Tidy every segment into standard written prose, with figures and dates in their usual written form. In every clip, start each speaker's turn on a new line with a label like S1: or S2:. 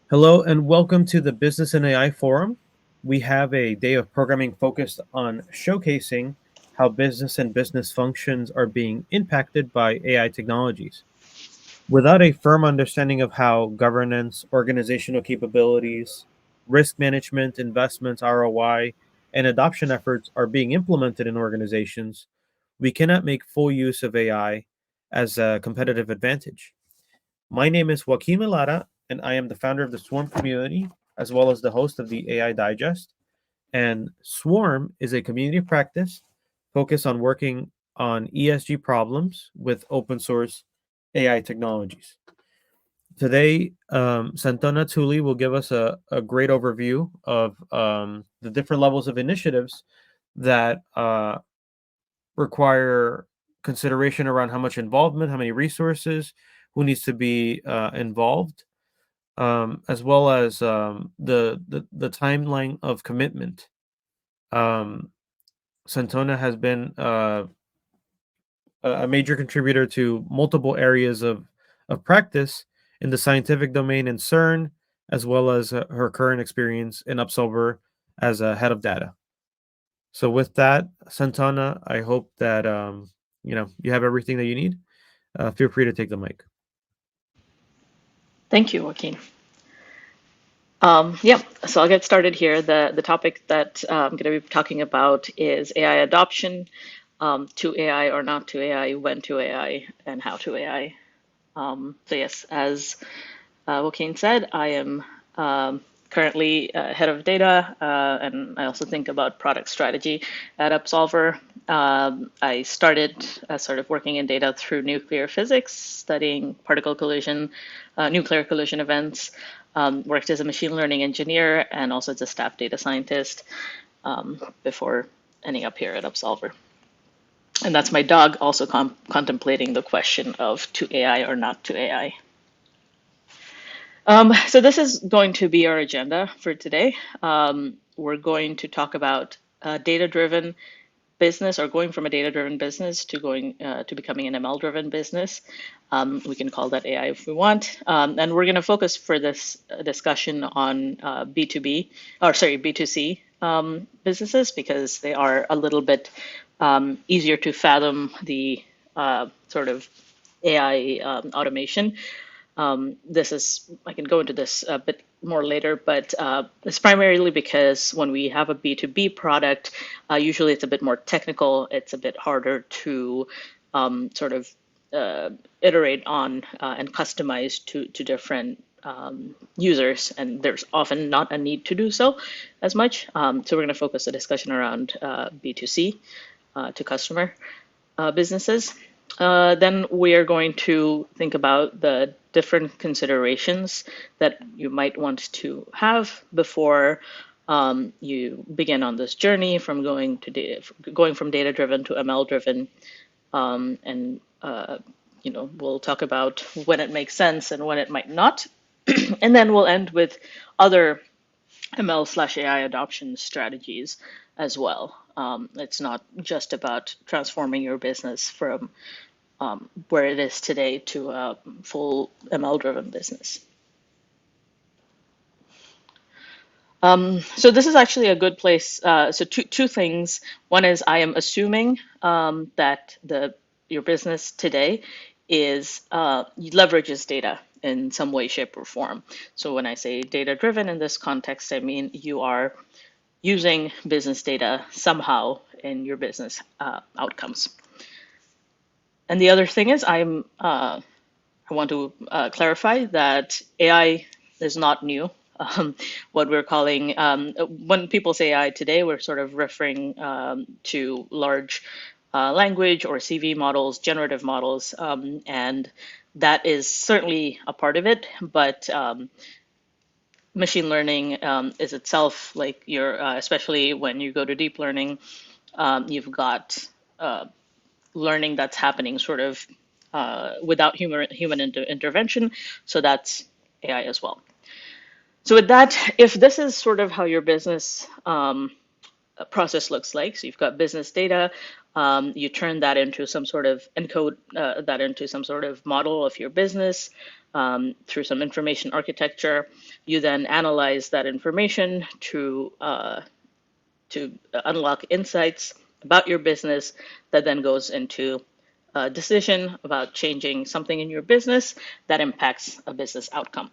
S1: Hello and welcome to the Business and AI Forum. We have a day of programming focused on showcasing how business and business functions are being impacted by AI technologies. Without a firm understanding of how governance, organizational capabilities, risk management, investments, ROI, and adoption efforts are being implemented in organizations, we cannot make full use of AI as a competitive advantage. My name is Joaquin Millara, and I am the founder of the Swarm community, as well as the host of the AI Digest. And Swarm is a community practice focused on working on ESG problems with open source AI technologies. Today, Santona Tuli will give us a great overview of the different levels of initiatives that require consideration around how much involvement, how many resources, who needs to be involved, as well as the timeline of commitment. Um, Santona has been a major contributor to multiple areas of practice in the scientific domain in CERN, as well as her current experience in Upsolver as a head of data. So with that, Santana, I hope that you have everything that you need. Feel free to take the mic.
S2: Thank you, Joaquin. So I'll get started here. The topic that I'm going to be talking about is AI adoption, to AI or not to AI, when to AI, and how to AI. So yes, as Joaquin said, I am currently head of data, and I also think about product strategy at Upsolver. I started sort of working in data through nuclear physics, studying particle collision, nuclear collision events. Worked as a machine learning engineer and also as a staff data scientist before ending up here at Upsolver. And that's my dog also contemplating the question of to AI or not to AI. So this is going to be our agenda for today. We're going to talk about data-driven business, or going from a data-driven business to going to becoming an ML-driven business. We can call that AI if we want. And we're going to focus for this discussion on B2C businesses, because they are a little bit easier to fathom the sort of AI automation. I can go into this a bit more later, but it's primarily because when we have a B2B product, usually it's a bit more technical. It's a bit harder to sort of iterate on and customize to different users, and there's often not a need to do so as much. So we're going to focus the discussion around B2C, to customer businesses. Then we are going to think about the different considerations that you might want to have before you begin on this journey from going from data driven to ML driven, and we'll talk about when it makes sense and when it might not, and then we'll end with other ML/AI adoption strategies as well. It's not just about transforming your business from where it is today to a full ML-driven business. So this is actually a good place. So two things. One is I am assuming that your business today leverages data in some way, shape, or form. So when I say data-driven in this context, I mean you are using business data somehow in your business outcomes. And the other thing is I want to clarify that AI is not new. What we're calling, when people say AI today, we're sort of referring to large language or CV models, generative models, and that is certainly a part of it. But machine learning is itself, like especially when you go to deep learning, you've got learning that's happening sort of without human intervention. So that's AI as well. So with that, if this is sort of how your business process looks like, so you've got business data, You turn that into some sort of encode that into some sort of model of your business through some information architecture. You then analyze that information to unlock insights about your business that then goes into a decision about changing something in your business that impacts a business outcome.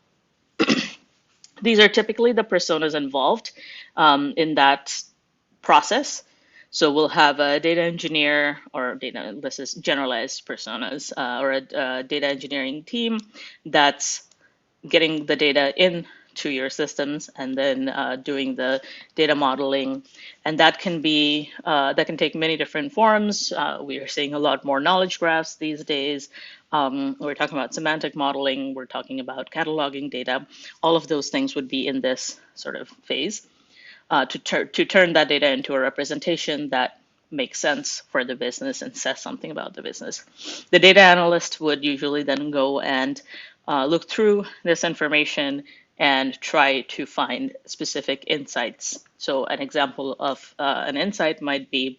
S2: These are typically the personas involved in that process. So we'll have a data engineer this is generalized personas, or a data engineering team that's getting the data in to your systems and then doing the data modeling, and that can take many different forms. We are seeing a lot more knowledge graphs these days. We're talking about semantic modeling. We're talking about cataloging data. All of those things would be in this sort of phase to turn that data into a representation that makes sense for the business and says something about the business. The data analyst would usually then go and look through this information and try to find specific insights. So an example of an insight might be,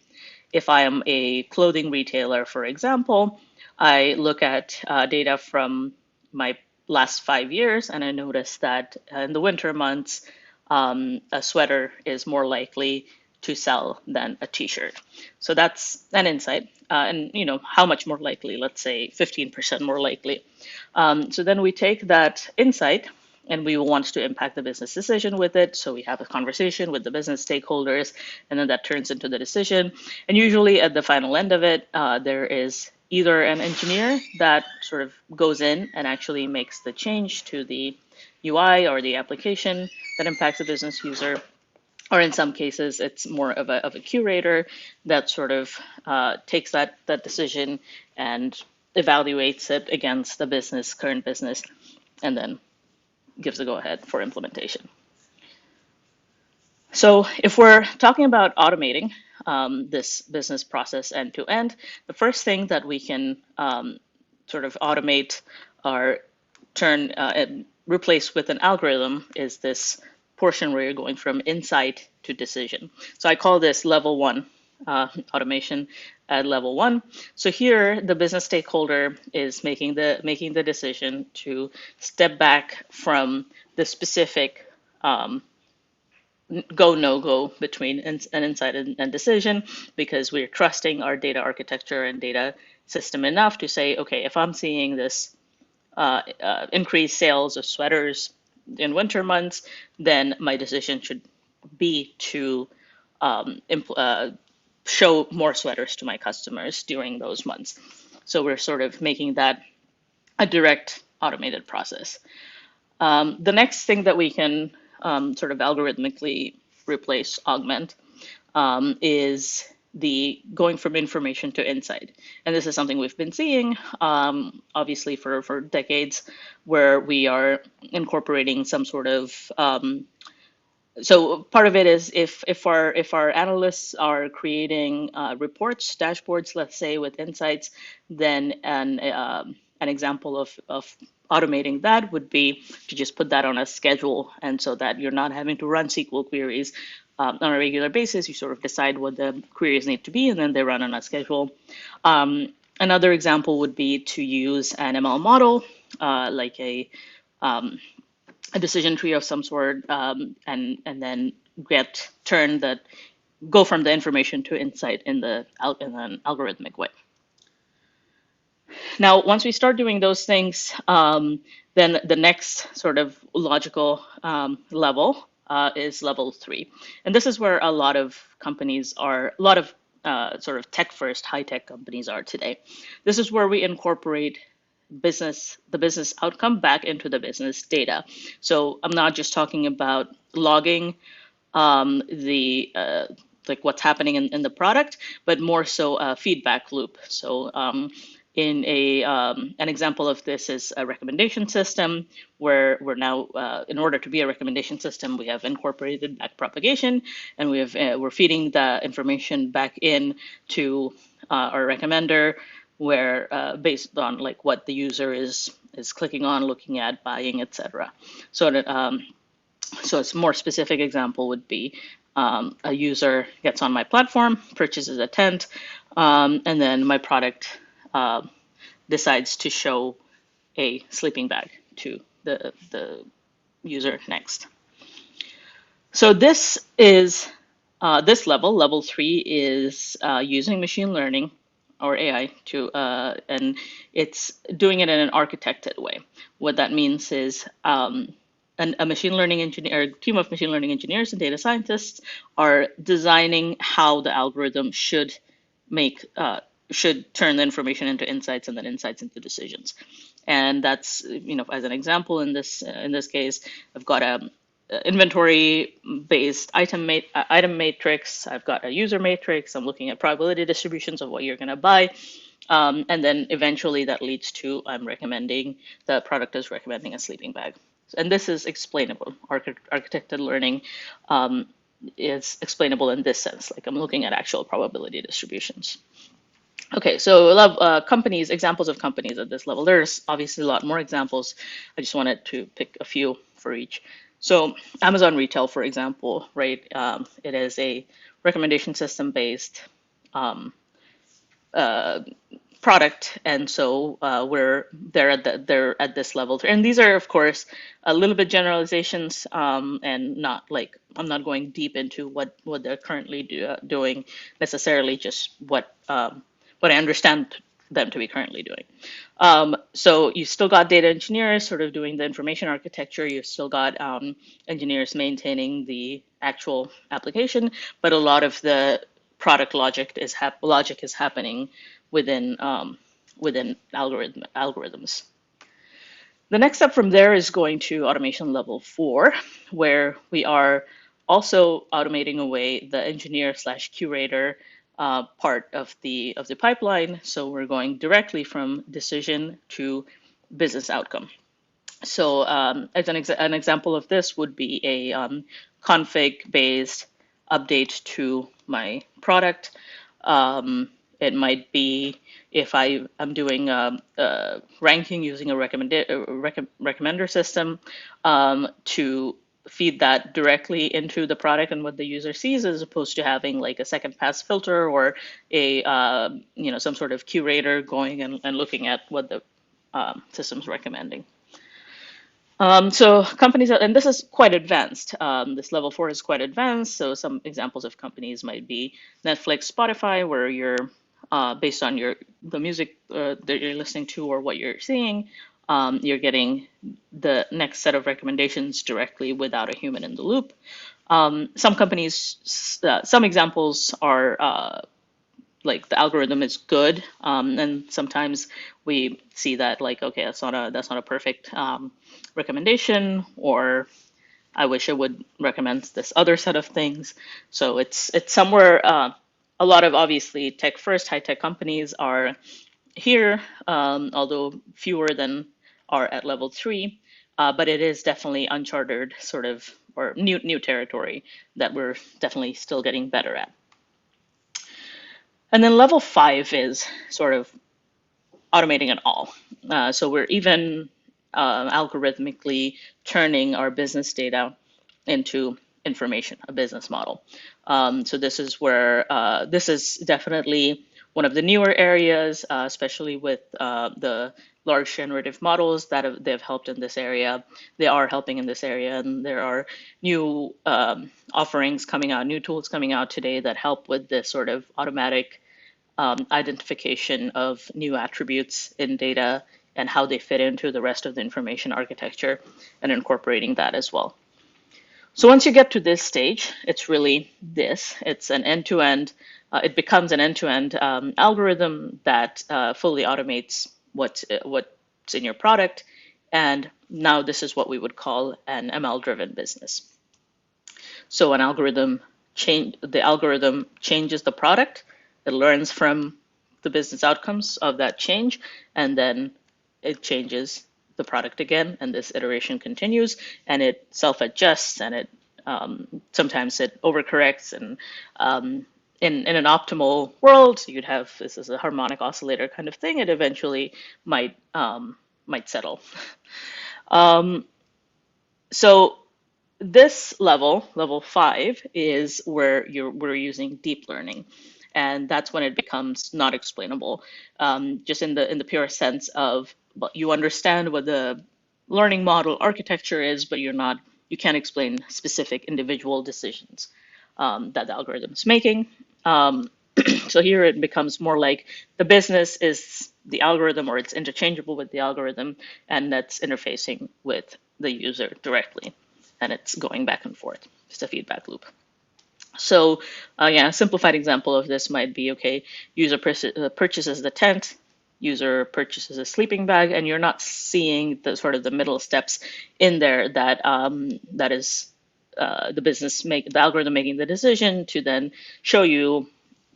S2: if I am a clothing retailer, for example, I look at data from my last 5 years and I notice that in the winter months, a sweater is more likely to sell than a t-shirt. So that's an insight. And how much more likely? Let's say 15% more likely. So then we take that insight and we want to impact the business decision with it. So we have a conversation with the business stakeholders, and then that turns into the decision. And usually at the final end of it, there is either an engineer that sort of goes in and actually makes the change to the UI or the application that impacts the business user, or in some cases, it's more of a curator that sort of takes that decision and evaluates it against the current business, and then gives the go-ahead for implementation. So if we're talking about automating this business process end to end, the first thing that we can sort of automate or replace with an algorithm is this portion where you're going from insight to decision. So I call this level one automation at level one. So here, the business stakeholder is making the decision to step back from the specific go no go between an insight and decision, because we're trusting our data architecture and data system enough to say, okay, if I'm seeing this increased sales of sweaters in winter months, then my decision should be to show more sweaters to my customers during those months. So we're sort of making that a direct automated process. The next thing that we can sort of algorithmically replace, augment, is the going from information to insight. And this is something we've been seeing, obviously, for decades, where we are incorporating some sort of so part of it is if our analysts are creating reports, dashboards, let's say, with insights, then an example of automating that would be to just put that on a schedule, and so that you're not having to run SQL queries on a regular basis. You sort of decide what the queries need to be, and then they run on a schedule. Another example would be to use an ML model, like a decision tree of some sort, and then go from the information to insight in an algorithmic way. Now, once we start doing those things, then the next sort of logical level is level 3. And this is where a lot of companies are, a lot of sort of tech-first, high-tech companies are today. This is where we incorporate the business outcome back into the business data. So I'm not just talking about logging like what's happening in the product, but more so a feedback loop. So in an example of this is a recommendation system, where we're now, in order to be a recommendation system, we have incorporated backpropagation, and we're feeding the information back in to our recommender, where based on like what the user is clicking on, looking at, buying, etc. So a more specific example would be a user gets on my platform, purchases a tent, and then my product decides to show a sleeping bag to the user next. So this is this level 3 is using machine learning or AI to, and it's doing it in an architected way. What that means is a machine learning engineer, a team of machine learning engineers and data scientists are designing how the algorithm make should turn the information into insights and then insights into decisions. And that's, as an example in this case, I've got a inventory based item matrix. I've got a user matrix. I'm looking at probability distributions of what you're going to buy. And then eventually that leads to the product is recommending a sleeping bag. And this is explainable. Architected learning is explainable in this sense. Like I'm looking at actual probability distributions. Okay, so companies, examples of companies at this level. There's obviously a lot more examples. I just wanted to pick a few for each. So Amazon Retail, for example, right? It is a recommendation system based product, and so they're at this level, and these are of course a little bit generalizations, and not like I'm not going deep into what they're currently doing necessarily, just what I understand them to be currently doing. So you've still got data engineers sort of doing the information architecture. You've still got engineers maintaining the actual application, but a lot of the product logic is happening within algorithms. The next step from there is going to automation level 4, where we are also automating away the engineer / curator part of the pipeline. So we're going directly from decision to business outcome. So as an example of this would be a config-based update to my product. It might be if I'm doing ranking using a recommender system to feed that directly into the product and what the user sees, as opposed to having like a second pass filter or a some sort of curator going and looking at what the system's recommending. So companies, and this is quite advanced. This level 4 is quite advanced. So some examples of companies might be Netflix, Spotify, where you're based on the music that you're listening to or what you're seeing, you're getting the next set of recommendations directly without a human in the loop. Some companies, some examples are like the algorithm is good, and sometimes we see that like, okay, that's not a perfect recommendation, or I wish it would recommend this other set of things. So it's somewhere. A lot of obviously tech first high tech companies are here, although fewer than are at level 3. But it is definitely uncharted sort of or new territory that we're definitely still getting better at. And then level 5 is sort of automating it all. So we're even algorithmically turning our business data into information, a business model. So this is where this is definitely one of the newer areas, especially with the large generative models that they've helped in this area. They are helping in this area, and there are new offerings coming out, new tools coming out today that help with this sort of automatic identification of new attributes in data and how they fit into the rest of the information architecture and incorporating that as well. So once you get to this stage, it's really this. It's an end-to-end, it becomes an end-to-end algorithm that fully automates what's in your product. And now this is what we would call an ML-driven business. So the algorithm changes the product. It learns from the business outcomes of that change, and then it changes the product again, and this iteration continues, and it self-adjusts, and it sometimes it overcorrects, and in an optimal world, you'd have this is a harmonic oscillator kind of thing. It eventually might settle. So this level 5, is where we're using deep learning, and that's when it becomes not explainable. Just in the pure sense of, well, you understand what the learning model architecture is, but you can't explain specific individual decisions that the algorithm is making. Um, so here it becomes more like the business is the algorithm, or it's interchangeable with the algorithm, and that's interfacing with the user directly, and it's going back and forth. It's a feedback loop. So yeah, a simplified example of this might be, okay, user purchases the tent, user purchases a sleeping bag, and you're not seeing the sort of the middle steps in there that that is the algorithm making the decision to then show you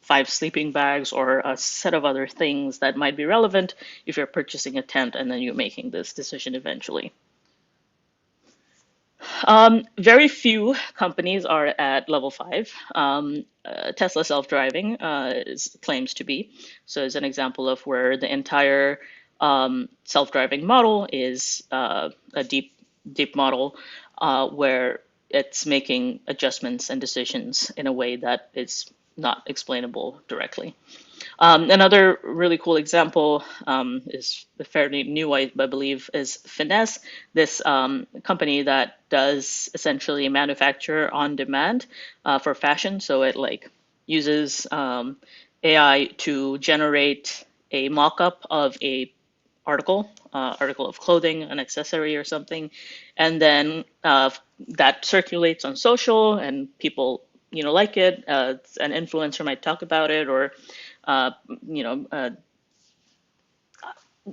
S2: 5 sleeping bags or a set of other things that might be relevant if you're purchasing a tent and then you're making this decision eventually. Very few companies are at level 5. Tesla self-driving claims to be. So it's an example of where the entire self-driving model is a deep model where it's making adjustments and decisions in a way that is not explainable directly. Another really cool example is fairly new, I believe, is Finesse, this company that does essentially manufacture on demand for fashion. So it like uses AI to generate a mock-up of a article of clothing, an accessory or something, and then that circulates on social, and people like it. An influencer might talk about it, or uh, you know,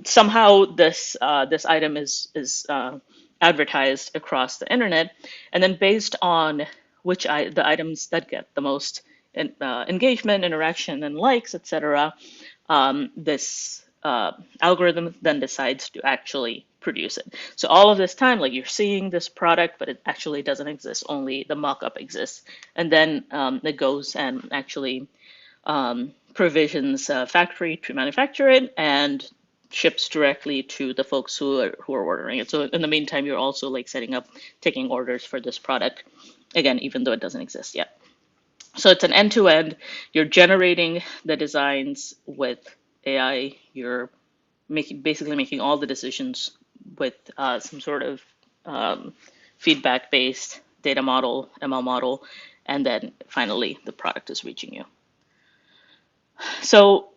S2: somehow this item is advertised across the internet, and then based on the items that get the most engagement, interaction, and likes, etc., this algorithm then decides to actually produce it. So all of this time, like, you're seeing this product, but it actually doesn't exist. Only the mock-up exists, and then it goes and actually provisions a factory to manufacture it and ships directly to the folks who are ordering it. So in the meantime, you're also like setting up, taking orders for this product, again, even though it doesn't exist yet. So it's an end-to-end. You're generating the designs with AI. You're basically making all the decisions with some sort of feedback-based data model, ML model, and then finally the product is reaching you. So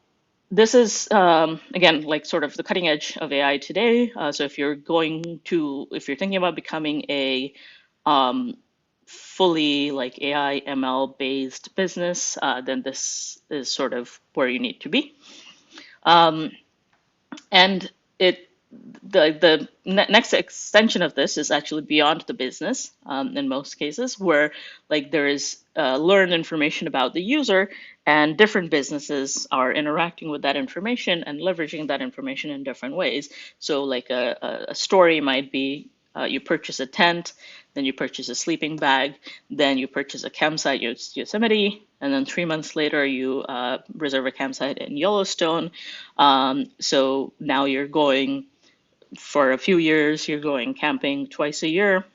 S2: this is again, like, sort of the cutting edge of AI today. So if you're thinking about becoming a fully like AI ML based business, then this is sort of where you need to be. And it the next extension of this is actually beyond the business, in most cases, where like there is learned information about the user, and different businesses are interacting with that information and leveraging that information in different ways. So like a story might be, you purchase a tent, then you purchase a sleeping bag, then you purchase a campsite in Yosemite, and then 3 months later you reserve a campsite in Yellowstone. So now you're going, for a few years, you're going camping twice a year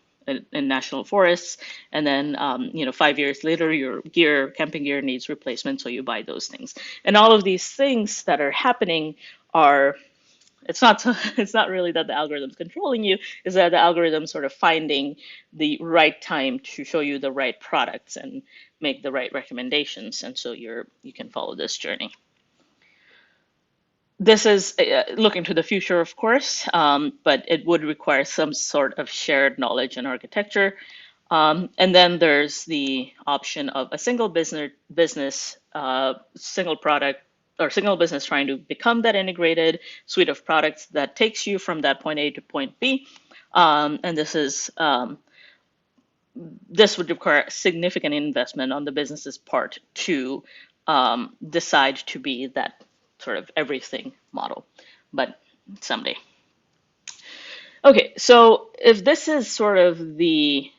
S2: in national forests, and then 5 years later, your camping gear needs replacement, so you buy those things. And all of these things that are happening are, it's not it's not really that the algorithm's controlling you, is that the algorithm's sort of finding the right time to show you the right products and make the right recommendations, and so you can follow this journey. This is looking to the future, of course, but it would require some sort of shared knowledge and architecture. And then there's the option of a single business, single product, or single business trying to become that integrated suite of products that takes you from that point A to point B. And this would require significant investment on the business's part to decide to be that sort of everything model, but someday. Okay, so if this is sort of the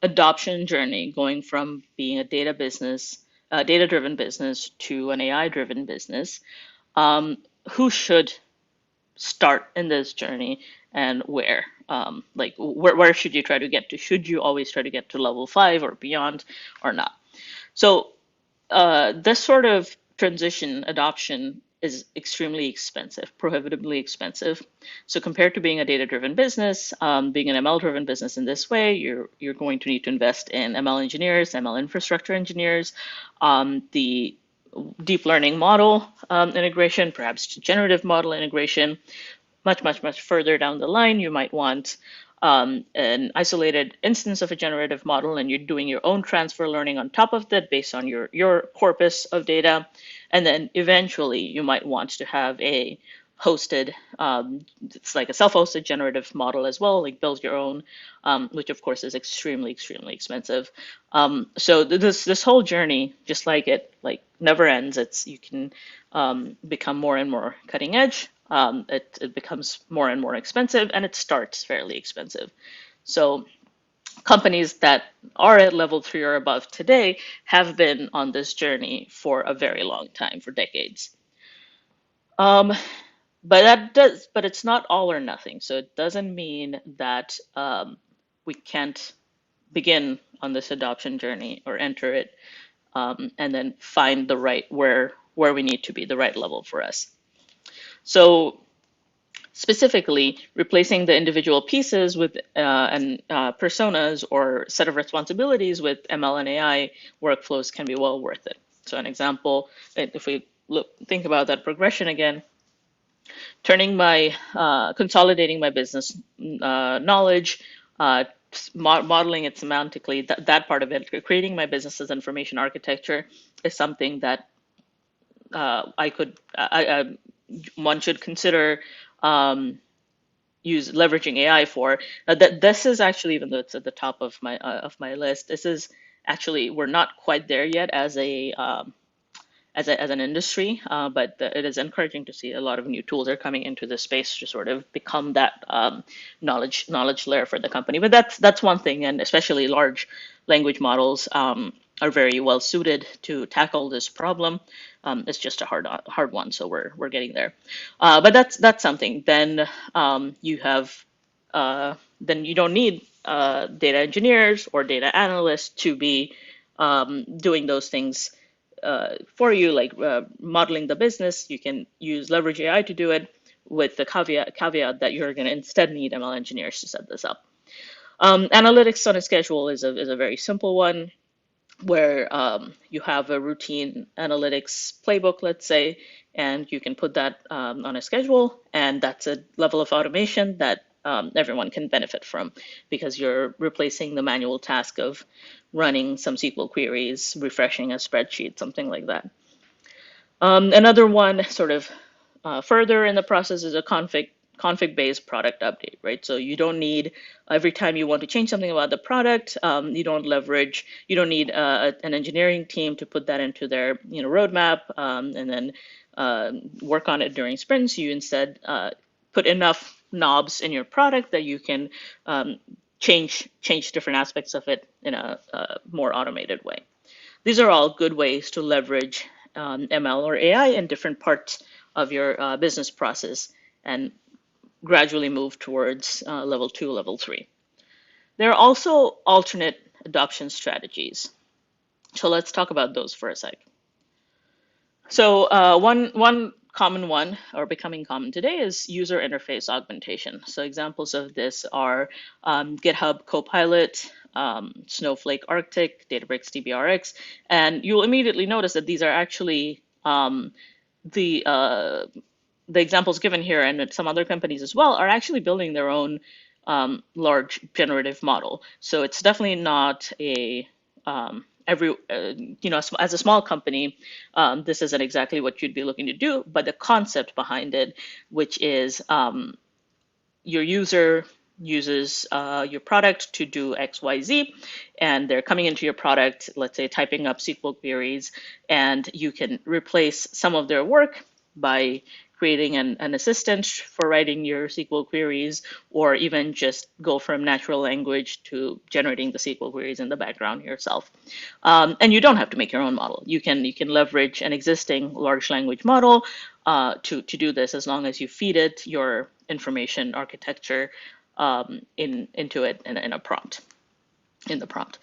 S2: adoption journey, going from being a data-driven business to an AI-driven business, who should start in this journey and where? Like where should you try to get to? Should you always try to get to level 5 or beyond or not? So this sort of transition adoption is extremely expensive, prohibitively expensive. So compared to being a data-driven business, being an ML-driven business in this way, you're going to need to invest in ML engineers, ML infrastructure engineers, the deep learning model integration, perhaps generative model integration. Much further down the line, you might want an isolated instance of a generative model, and you're doing your own transfer learning on top of that based on your corpus of data. And then eventually, you might want to have a hosted, it's like a self-hosted generative model as well, like build your own, which of course is extremely expensive. So this whole journey, just like it, like never ends. It's you can become more and more cutting edge. It becomes more and more expensive, and it starts fairly expensive. So companies that are at level 3 or above today have been on this journey for a very long time, for decades. But it's not all or nothing. So it doesn't mean that we can't begin on this adoption journey or enter it, and then find the right where we need to be, the right level for us. So specifically, replacing the individual pieces with and personas or set of responsibilities with ML and AI workflows can be well worth it. So an example, if we think about that progression again, consolidating my business knowledge, modeling it semantically, that part of it, creating my business as information architecture is something that one should consider leveraging AI for. This is actually, even though it's at the top of my list, this is actually, we're not quite there yet as an industry, but it is encouraging to see a lot of new tools are coming into this space to sort of become that knowledge layer for the company. But that's one thing, and especially large language models are very well suited to tackle this problem. It's just a hard one, so we're getting there. But that's something. Then you have then you don't need data engineers or data analysts to be doing those things for you, like modeling the business. You can leverage AI to do it, with the caveat that you're going to instead need ML engineers to set this up. Analytics on a schedule is a very simple one, where you have a routine analytics playbook, let's say, and you can put that on a schedule, and that's a level of automation that everyone can benefit from, because you're replacing the manual task of running some SQL queries, refreshing a spreadsheet, something like that. Another one, sort of further in the process, is a config-based product update, right? So you don't need, every time you want to change something about the product, you don't need an engineering team to put that into their roadmap and then work on it during sprints. You instead put enough knobs in your product that you can change different aspects of it in a more automated way. These are all good ways to leverage ML or AI in different parts of your business process and gradually move towards level 2, level 3. There are also alternate adoption strategies. So let's talk about those for a sec. So one common one, or becoming common today, is user interface augmentation. So examples of this are GitHub Copilot, Snowflake Arctic, Databricks DBRX, and you'll immediately notice that these are actually the examples given here, and some other companies as well, are actually building their own large generative model. So it's definitely not a as a small company, this isn't exactly what you'd be looking to do, but the concept behind it, which is your user uses your product to do X, Y, Z, and they're coming into your product, let's say typing up SQL queries, and you can replace some of their work by creating an assistant for writing your SQL queries, or even just go from natural language to generating the SQL queries in the background yourself. And you don't have to make your own model. You can leverage an existing large language model to do this, as long as you feed it your information architecture into it in a prompt, in the prompt.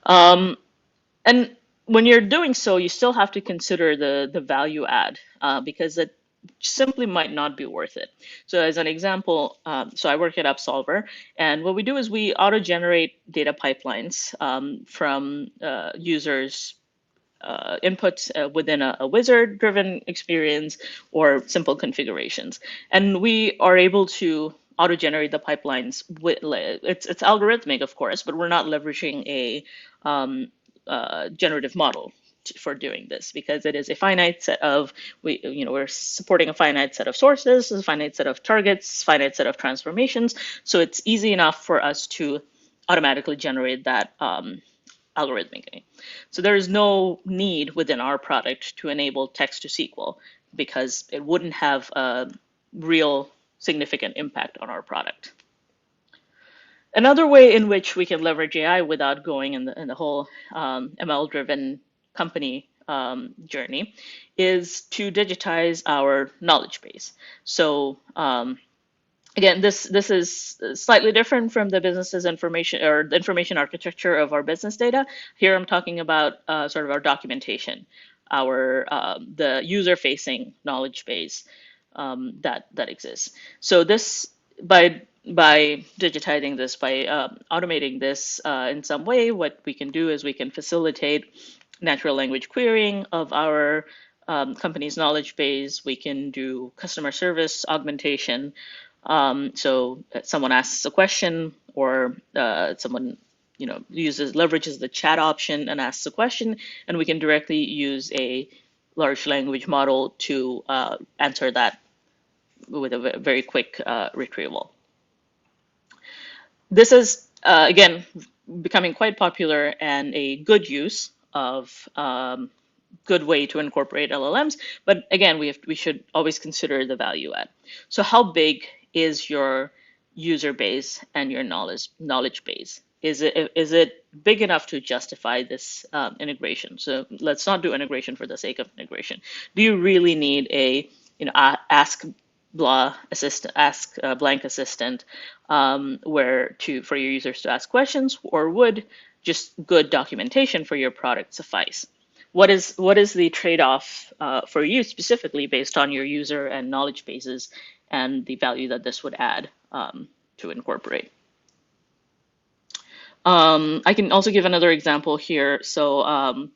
S2: And when you're doing so, you still have to consider the value add, because it simply might not be worth it. So as an example, so I work at Upsolver, and what we do is we auto-generate data pipelines from users' inputs within a wizard-driven experience or simple configurations. And we are able to auto-generate the pipelines with, it's algorithmic, of course, but we're not leveraging a generative model for doing this, because it is a finite set of, we're supporting a finite set of sources, a finite set of targets, finite set of transformations. So it's easy enough for us to automatically generate that algorithmically. So there is no need within our product to enable text to SQL, because it wouldn't have a real significant impact on our product. Another way in which we can leverage AI without going in the whole ML-driven company journey is to digitize our knowledge base. So again, this is slightly different from the business's information or the information architecture of our business data. Here I'm talking about sort of our documentation, our the user-facing knowledge base that exists. So this, by digitizing this, by automating this in some way, what we can do is we can facilitate natural language querying of our company's knowledge base. We can do customer service augmentation. So someone asks a question, or someone leverages the chat option and asks a question, and we can directly use a large language model to answer that with a very quick retrieval. This is again becoming quite popular and a good use of good way to incorporate LLMs. But again, we should always consider the value add. So how big is your user base and your knowledge base? Is it big enough to justify this integration? So let's not do integration for the sake of integration. Do you really need a ask blank assistant for your users to ask questions, or would just good documentation for your product suffice? What is the trade-off for you specifically based on your user and knowledge bases and the value that this would add to incorporate? I can also give another example here. So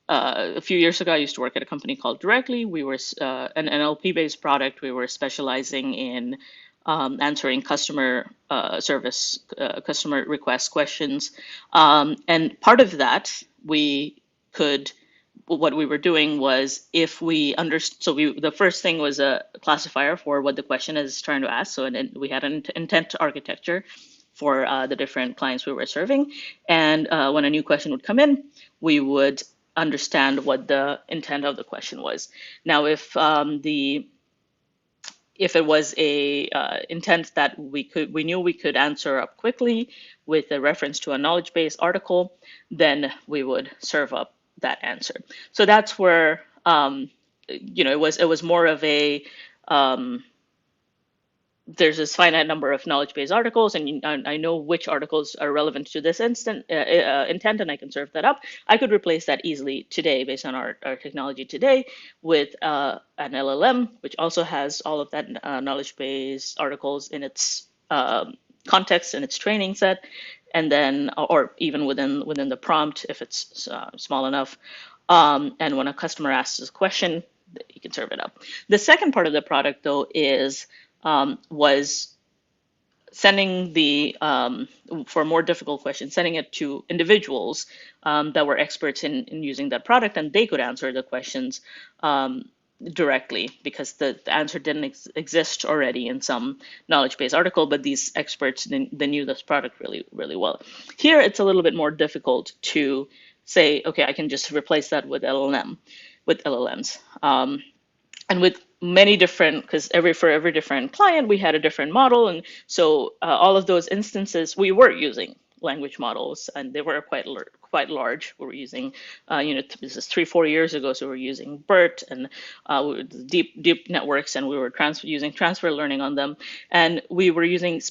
S2: a few years ago, I used to work at a company called Directly. We were an NLP-based product. We were specializing in answering customer service, customer request questions. And part of that, what we were doing was, if we understood, so the first thing was a classifier for what the question is trying to ask. So we had an intent architecture for the different clients we were serving. And when a new question would come in, we would understand what the intent of the question was. Now, if it was a intent that we knew we could answer up quickly with a reference to a knowledge base article, then we would serve up that answer. So that's where it was more of a there's this finite number of knowledge base articles, and I know which articles are relevant to this intent, and I can serve that up. I could replace that easily today based on our technology today with an LLM, which also has all of that knowledge base articles in its context and its training set, and then, or even within the prompt if it's small enough. And when a customer asks a question, you can serve it up. The second part of the product, though, was sending for more difficult questions, sending it to individuals that were experts in using that product, and they could answer the questions directly, because the answer didn't exist already in some knowledge base article, but these experts, they knew this product really, really well. Here, it's a little bit more difficult to say, okay, I can just replace that with LLMs. And with many different, because for every different client, we had a different model. And so all of those instances, we were using language models, and they were quite large. We were using, this is 3-4 years ago, so we were using BERT and deep networks, and we were using transfer learning on them, and we were using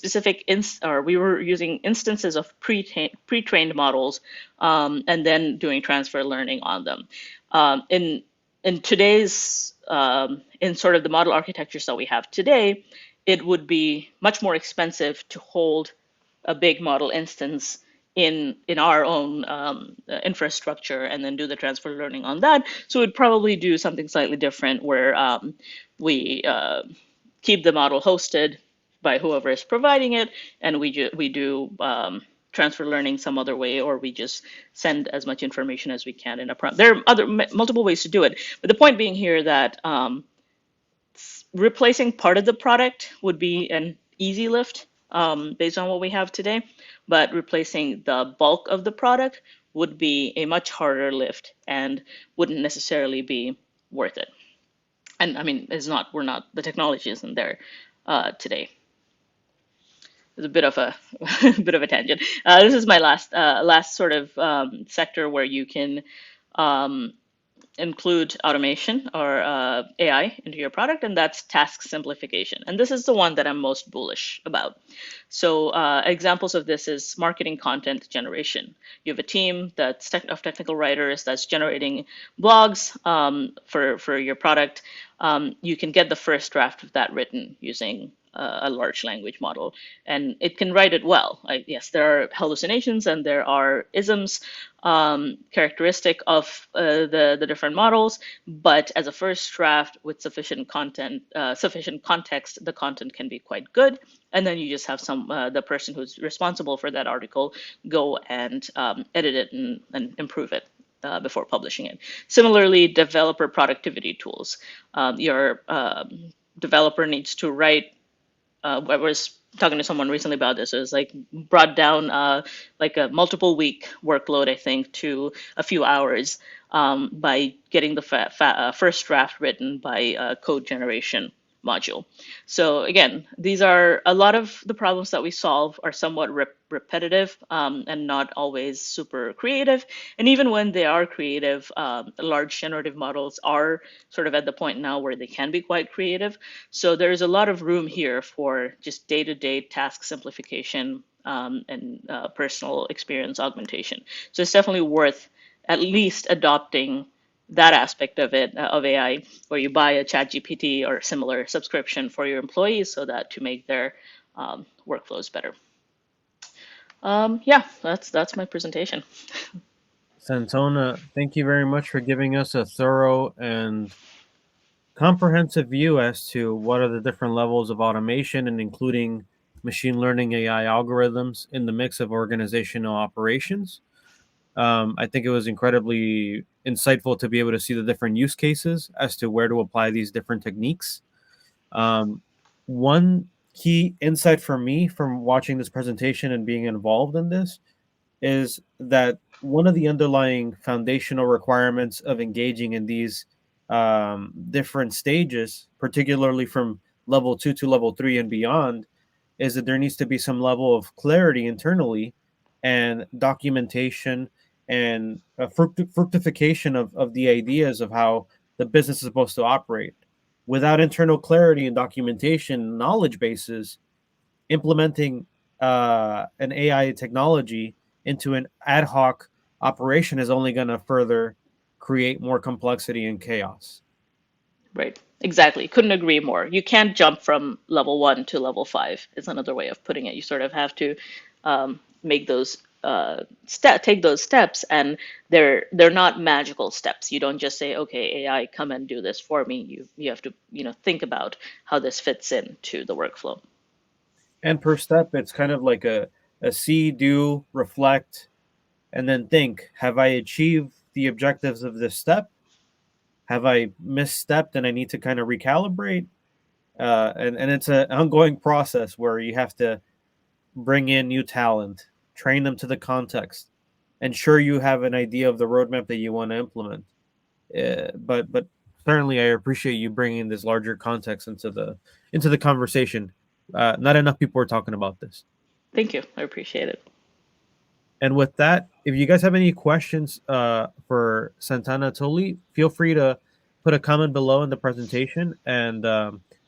S2: we were using instances of pre-trained models, and then doing transfer learning on them. In today's in sort of the model architectures that we have today, it would be much more expensive to hold a big model instance in our own infrastructure and then do the transfer learning on that. So we'd probably do something slightly different where we keep the model hosted by whoever is providing it, and we do transfer learning some other way, or we just send as much information as we can in a prompt. There are multiple ways to do it, but the point being here that replacing part of the product would be an easy lift based on what we have today, but replacing the bulk of the product would be a much harder lift and wouldn't necessarily be worth it. And I mean, the technology isn't there today. It's a bit of a bit of a tangent. This is my last sort of sector where you can include automation or AI into your product, and that's task simplification. And this is the one that I'm most bullish about. So examples of this is marketing content generation. You have a team of technical writers that's generating blogs for your product. You can get the first draft of that written using a large language model, and it can write it well. Yes, there are hallucinations and there are isms characteristic of the different models, but as a first draft with sufficient context, the content can be quite good. And then you just have the person who's responsible for that article go and edit it and improve it before publishing it. Similarly, developer productivity tools. Your developer needs to write. I was talking to someone recently about this. It was like brought down like a multiple week workload, I think, to a few hours by getting the first draft written by code generation module. So again, these are a lot of the problems that we solve are somewhat repetitive and not always super creative. And even when they are creative, large generative models are sort of at the point now where they can be quite creative. So there's a lot of room here for just day-to-day task simplification and personal experience augmentation. So it's definitely worth at least adopting that aspect of it, of AI, where you buy a ChatGPT or similar subscription for your employees so that to make their workflows better. Yeah, that's my presentation.
S1: Santona, thank you very much for giving us a thorough and comprehensive view as to what are the different levels of automation and including machine learning AI algorithms in the mix of organizational operations. I think it was incredibly insightful to be able to see the different use cases as to where to apply these different techniques. One key insight for me from watching this presentation and being involved in this is that one of the underlying foundational requirements of engaging in these different stages, particularly from level 2 to level 3 and beyond, is that there needs to be some level of clarity internally and documentation and fructification of the ideas of how the business is supposed to operate. Without internal clarity and documentation, knowledge bases, implementing an AI technology into an ad hoc operation is only going to further create more complexity and chaos.
S2: Right. Exactly. Couldn't agree more. You can't jump from level 1 to level 5. Is another way of putting it. You sort of have to make those take those steps, and they're not magical steps. You don't just say, "Okay, AI, come and do this for me." You have to think about how this fits into the workflow.
S1: And per step, it's kind of like a see, do, reflect, and then think: have I achieved the objectives of this step? Have I misstepped and I need to kind of recalibrate? And it's an ongoing process where you have to bring in new talent, train them to the context, ensure you have an idea of the roadmap that you want to implement. But certainly, I appreciate you bringing this larger context into the conversation. Not enough people are talking about this.
S2: Thank you. I appreciate it.
S1: And with that, if you guys have any questions for Santana Tuli, feel free to put a comment below in the presentation, and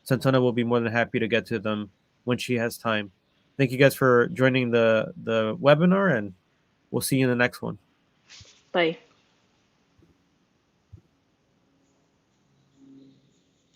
S1: Santana will be more than happy to get to them when she has time. Thank you guys for joining the webinar, and we'll see you in the next one.
S2: Bye.